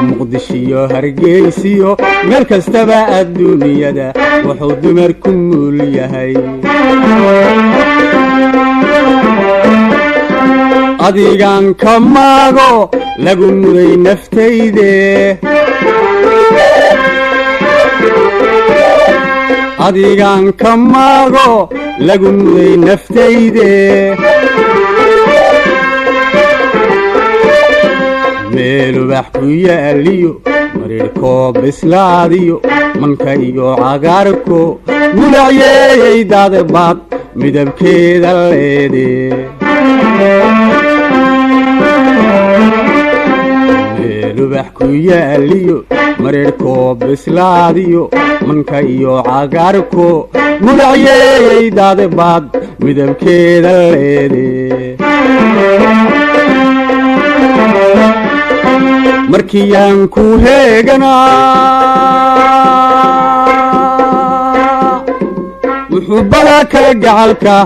muqdishiyo hargeysiyo meel kastaba adduunyada wuxuu dumarku nool yahay adigan ka maago lagu muday naftayde adigan ka maago lagu muday naftayde meelu bax ku yaaliyo marirkoo bislaadiyo manka iyo cagaarko mudacyeeyay daadbaad midabkeeda leede meelu bax ku yaaliyo marirkoo bislaadiyo manka iyo cagaarko mudacyeeyay daadbaad midabkeeda leede markiyaan ku heeganaa muxubbada kala gacalka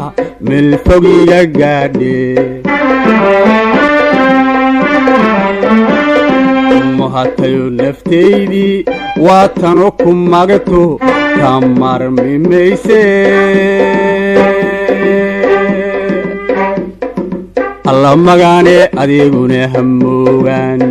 meel fogiga gaadhe muhatayo naftaydii waa tano ku magato ka marmi mayse alla magaane adiguna hamoogaan